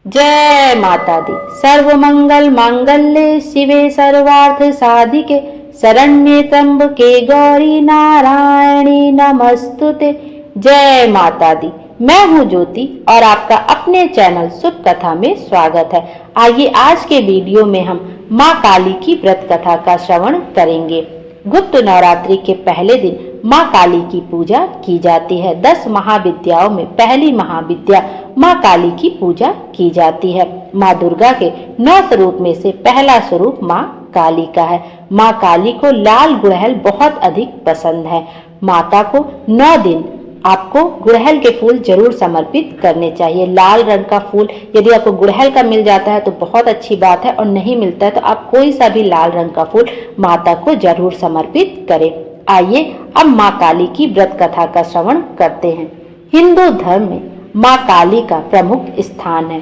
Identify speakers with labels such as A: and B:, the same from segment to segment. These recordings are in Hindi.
A: जय माता दी। सर्वमंगल मांगल्ये शिवे सर्वार्थ साधिके शरण्ये त्र्यंबके गौरी नारायणी नमस्तुते। जय माता दी। मैं हूँ ज्योति और आपका अपने चैनल शुभ कथा में स्वागत है। आइए आज के वीडियो में हम माँ काली की व्रत कथा का श्रवण करेंगे। गुप्त नवरात्रि के पहले दिन माँ काली की पूजा की जाती है। 10 महाविद्याओं में पहली महाविद्या माँ काली की पूजा की जाती है। माँ दुर्गा के 9 स्वरूप में से पहला स्वरूप माँ काली का है। माँ काली को लाल गुड़हल बहुत अधिक पसंद है। माता को 9 दिन आपको गुड़हल के फूल जरूर समर्पित करने चाहिए। लाल रंग का फूल यदि आपको गुड़हल का मिल जाता है तो बहुत अच्छी बात है, और नहीं मिलता है तो आप कोई सा भी लाल रंग का फूल माता को जरूर समर्पित करें। आइए अब माँ काली की व्रत कथा का श्रवण करते हैं। हिंदू धर्म में माँ काली का प्रमुख स्थान है।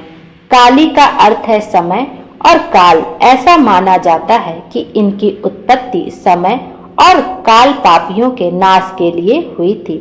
A: काली का अर्थ है समय और काल। ऐसा माना जाता है कि इनकी उत्पत्ति समय और काल पापियों के नाश के लिए हुई थी।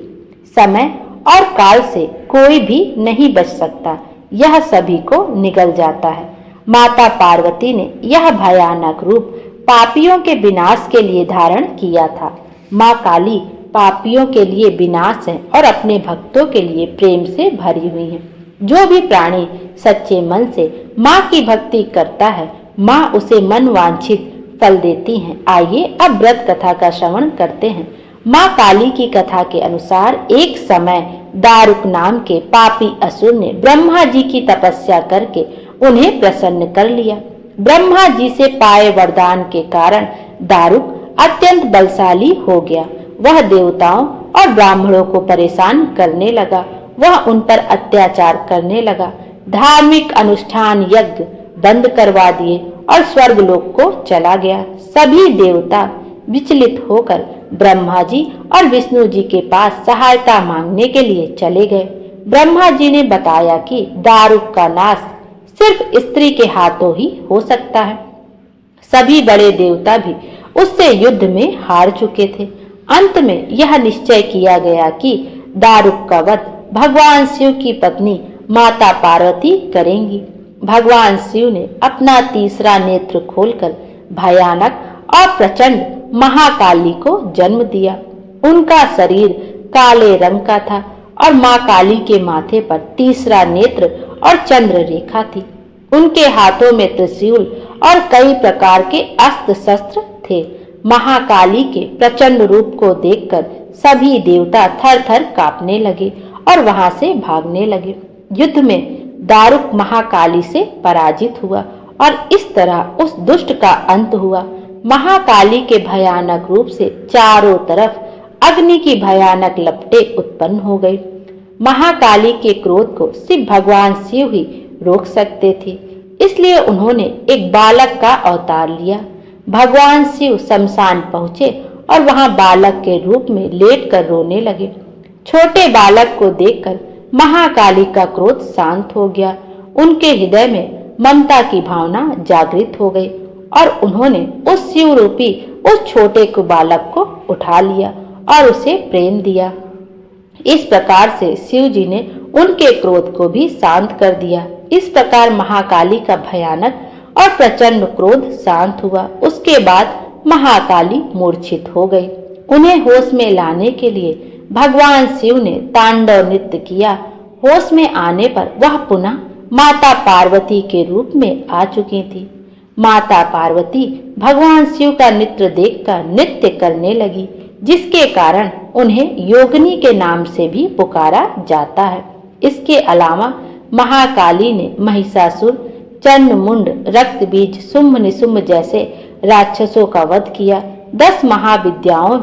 A: समय और काल से कोई भी नहीं बच सकता, यह सभी को निगल जाता है। माता पार्वती ने यह भयानक रूप पापियों के विनाश के लिए धारण किया था। माँ काली पापियों के लिए विनाश है और अपने भक्तों के लिए प्रेम से भरी हुई है। जो भी प्राणी सच्चे मन से माँ की भक्ति करता है, माँ उसे मन वांछित फल देती है। आइए अब व्रत कथा का श्रवण करते हैं। माँ काली की कथा के अनुसार एक समय दारुक नाम के पापी असुर ने ब्रह्मा जी की तपस्या करके उन्हें प्रसन्न कर लिया। ब्रह्मा जी से पाए वरदान के कारण दारुक अत्यंत बलशाली हो गया। वह देवताओं और ब्राह्मणों को परेशान करने लगा। वह उन पर अत्याचार करने लगा। धार्मिक अनुष्ठान यज्ञ बंद करवा दिए और स्वर्गलोक को चला गया। सभी देवता विचलित होकर ब्रह्मा जी और विष्णु जी के पास सहायता मांगने के लिए चले गए। ब्रह्मा जी ने बताया कि दारुक का नाश सिर्फ स्त्री के हाथों ही हो सकता है। सभी बड़े देवता भी उससे युद्ध में हार चुके थे। अंत में यह निश्चय किया गया कि दारुक का वध भगवान शिव की पत्नी माता पार्वती करेंगी। भगवान शिव ने अपना तीसरा नेत्र खोलकर भयानक और प्रचंड महाकाली को जन्म दिया। उनका शरीर काले रंग का था और माँ काली के माथे पर तीसरा नेत्र और चंद्र रेखा थी। उनके हाथों में त्रिशूल और कई प्रकार के अस्त्र शस्त्र थे। महाकाली के प्रचंड रूप को देखकर सभी देवता थर थर कांपने लगे और वहां से भागने लगे। युद्ध में दारुक महाकाली से पराजित हुआ और इस तरह उस दुष्ट का अंत हुआ। महाकाली के भयानक रूप से चारों तरफ अग्नि की भयानक लपटें उत्पन्न हो गई। महाकाली के क्रोध को सिर्फ भगवान शिव ही रोक सकते थे, इसलिए उन्होंने एक बालक का अवतार लिया। भगवान शिव शमशान पहुंचे और वहां बालक के रूप में लेटकर रोने लगे। छोटे बालक को देखकर महाकाली का क्रोध शांत हो गया। उनके हृदय में ममता की भावना जागृत हो गई और उन्होंने उस शिव रूपी उस छोटे को बालक को उठा लिया और उसे प्रेम दिया। इस प्रकार से शिव जी ने उनके क्रोध को भी शांत कर दिया। इस प्रकार महाकाली का भयानक और प्रचंड क्रोध शांत हुआ। उसके बाद महाकाली मूर्छित हो गई। उन्हें होश में लाने के लिए भगवान शिव ने तांडव नृत्य किया। होश में आने पर वह पुनः माता पार्वती के रूप में आ चुकी थी। माता पार्वती भगवान शिव का नृत्य देखकर नृत्य करने लगी, जिसके कारण उन्हें योगिनी के नाम से भी पुकारा जाता है। इसके अलावा महाकाली ने महिषासुर, चंडमुंड, रक्तबीज, शुंभ निशुंभ जैसे राक्षसों का वध किया। 10 महाविद्याओं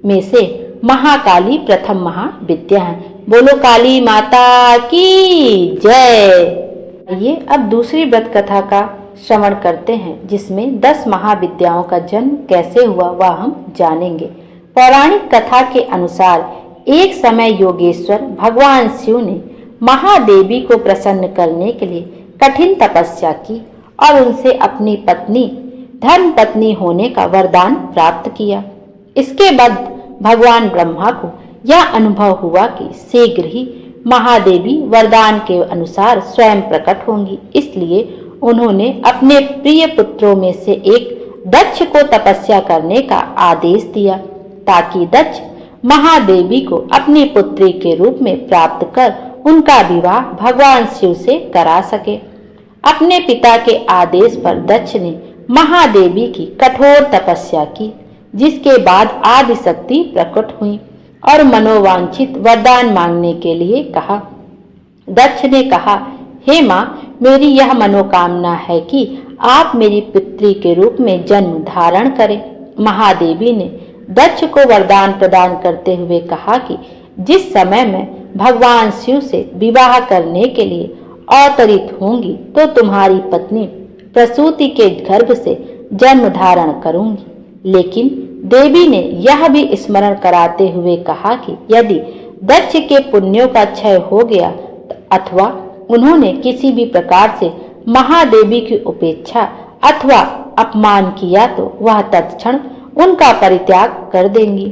A: में से महाकाली प्रथम महाविद्या है। बोलो काली माता की जय। ये अब दूसरी व्रत कथा का श्रवण करते हैं, जिसमें 10 महाविद्याओं का जन्म कैसे हुआ वह हम जानेंगे। पौराणिक कथा के अनुसार एक समय योगेश्वर भगवान शिव ने महादेवी को प्रसन्न करने के लिए कठिन तपस्या की और उनसे अपनी पत्नी धर्म पत्नी होने का वरदान प्राप्त किया। इसके बाद भगवान ब्रह्मा को यह अनुभव हुआ कि शीघ्र ही महादेवी वरदान के अनुसार स्वयं प्रकट होंगी। इसलिए उन्होंने अपने प्रिय पुत्रों में से एक दक्ष को तपस्या करने का आदेश दिया, ताकि दक्ष महादेवी को अपनी पुत्री के रूप में प्राप्त कर उनका विवाह भगवान शिव से करा सके। अपने पिता के आदेश पर दक्ष ने महादेवी की कठोर तपस्या की, जिसके बाद आदिशक्ति प्रकट हुई और मनोवांछित वरदान मांगने के लिए कहा। दक्ष ने कहा, हे माँ, मेरी यह मनोकामना है कि आप मेरी पुत्री के रूप में जन्म धारण करें। महादेवी ने दक्ष को वरदान प्रदान करते हुए कहा कि जिस समय मैं भगवान शिव से विवाह करने के लिए अवतरित होंगी तो तुम्हारी पत्नी प्रसूति के गर्भ से जन्म धारण करूंगी। लेकिन देवी ने यह भी स्मरण कराते हुए कहा कि यदि दक्ष के पुण्यों का क्षय हो गया अथवा उन्होंने किसी भी प्रकार से महादेवी की उपेक्षा अथवा अपमान किया तो वह तत्क्षण उनका परित्याग कर देंगी।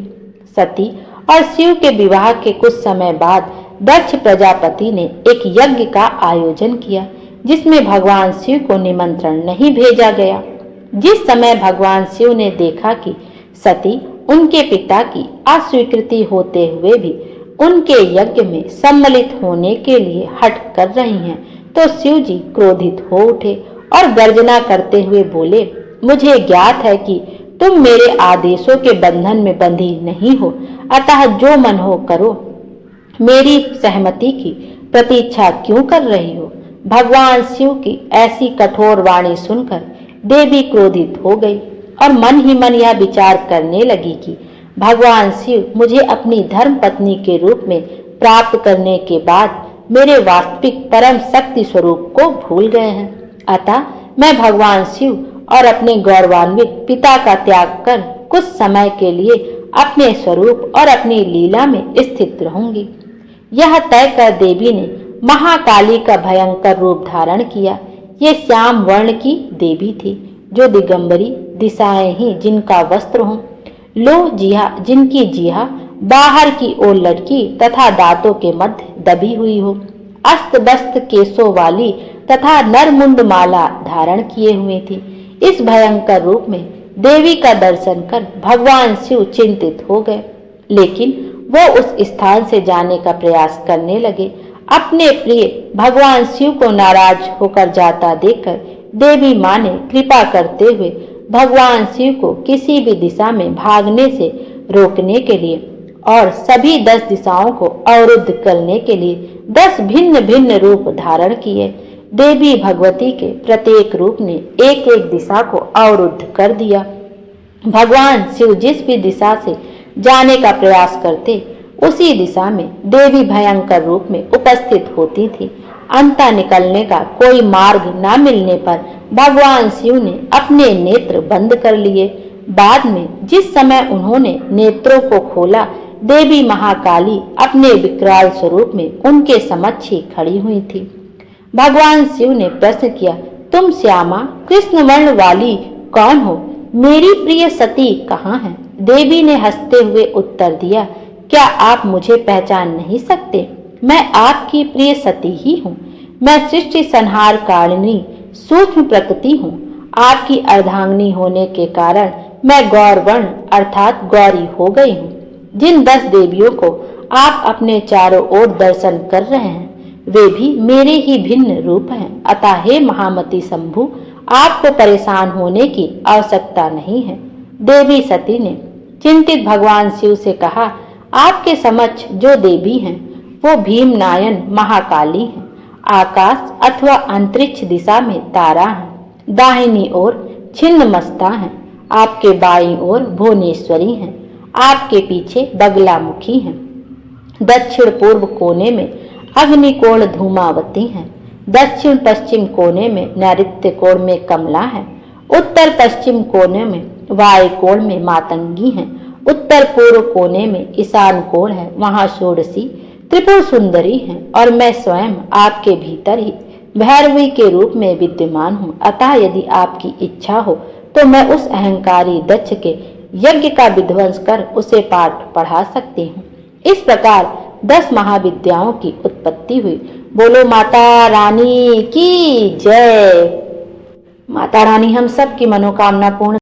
A: सती और शिव के विवाह के कुछ समय बाद दक्ष प्रजापति ने एक यज्ञ का आयोजन किया, जिसमें भगवान शिव को निमंत्रण नहीं भेजा गया। जिस समय भगवान शिव ने देखा कि सती उनके पिता की अस्वीकृति होते हुए भी उनके यज्ञ में सम्मिलित होने के लिए हठ कर रही हैं, तो शिव जी क्रोधित हो उठे और गर्जना करते हुए बोले, मुझे ज्ञात है कि तुम मेरे आदेशों के बंधन में बंधी नहीं हो, अतः जो मन हो करो। मेरी सहमति की प्रतीक्षा क्यों कर रही हो? भगवान शिव की ऐसी कठोर वाणी सुनकर देवी क्रोधित हो गई और मन ही मन यह विचार करने लगी कि भगवान शिव मुझे अपनी धर्म पत्नी के रूप में प्राप्त करने के बाद मेरे वास्तविक परम शक्ति स्वरूप को भूल गए हैं। अतः मैं भगवान शिव और अपने गौरवान्वित पिता का त्याग कर कुछ समय के लिए अपने स्वरूप और अपनी लीला में स्थित रहूंगी। यह तय कर देवी ने महाकाली का भयंकर रूप धारण किया। ये श्याम वर्ण की देवी थी, जो दिगंबरी दिशाएं ही जिनका वस्त्र हो, लो जिहा जिनकी जिहा बाहर की ओर लटकी तथा दांतों के मध्य दबी हुई हो, अस्त व्यस्त केसों वाली तथा नरमुंड माला धारण किए हुई थी। इस भयंकर रूप में देवी का दर्शन कर भगवान शिव चिंतित हो गए, लेकिन वो उस स्थान से जाने का प्रयास करने लगे। अपने प्रिय भगवान शिव को नाराज होकर जाता देखकर देवी माँ ने कृपा करते हुए भगवान शिव को किसी भी दिशा में भागने से रोकने के लिए और सभी 10 दिशाओं को अवरुद्ध करने के लिए 10 भिन्न भिन्न रूप धारण किए। देवी भगवती के प्रत्येक रूप ने एक एक दिशा को अवरुद्ध कर दिया। भगवान शिव जिस भी दिशा से जाने का प्रयास करते, उसी दिशा में देवी भयंकर रूप में उपस्थित होती थी। अंता निकलने का कोई मार्ग न मिलने पर भगवान शिव ने अपने नेत्र बंद कर लिए। बाद में जिस समय उन्होंने नेत्रों को खोला, देवी महाकाली अपने विकराल स्वरूप में उनके समक्ष ही खड़ी हुई थी। भगवान शिव ने प्रश्न किया, तुम श्यामा कृष्ण वर्ण वाली कौन हो? मेरी प्रिय सती कहाँ है? देवी ने हंसते हुए उत्तर दिया, क्या आप मुझे पहचान नहीं सकते? मैं आपकी प्रिय सती ही हूँ। मैं सृष्टि संहार कारिणी सूक्ष्म प्रकृति हूँ। आपकी अर्धांगिनी होने के कारण मैं गौर वर्ण अर्थात गौरी हो गई हूँ। जिन 10 देवियों को आप अपने चारों ओर दर्शन कर रहे हैं, वे भी मेरे ही भिन्न रूप हैं। अतः हे महामती शंभु, आपको परेशान होने की आवश्यकता नहीं है। देवी सती ने चिंतित भगवान शिव से कहा, आपके समक्ष जो देवी हैं वो भीमनायन महाकाली हैं। आकाश अथवा अंतरिक्ष दिशा में तारा है। दाहिनी ओर छिन्नमस्ता है। आपके बाईं ओर भुवनेश्वरी हैं। आपके पीछे बगलामुखी हैं। दक्षिण पूर्व कोने में अग्निकोण धूमावती हैं। दक्षिण पश्चिम कोने में नैऋत्य कोण में कमला है। उत्तर पश्चिम कोने में वायु कोण में मातंगी हैं। उत्तर पूर्व कोने में ईशान कोण है, वहां षोडशी त्रिपुर सुंदरी है और मैं स्वयं आपके भीतर ही भैरवी के रूप में विद्यमान हूँ। अतः यदि आपकी इच्छा हो तो मैं उस अहंकारी दक्ष के यज्ञ का विध्वंस कर उसे पाठ पढ़ा सकती हूँ। इस प्रकार 10 महाविद्याओं की उत्पत्ति हुई। बोलो माता रानी की जय। माता रानी हम सब की मनोकामना पूर्ण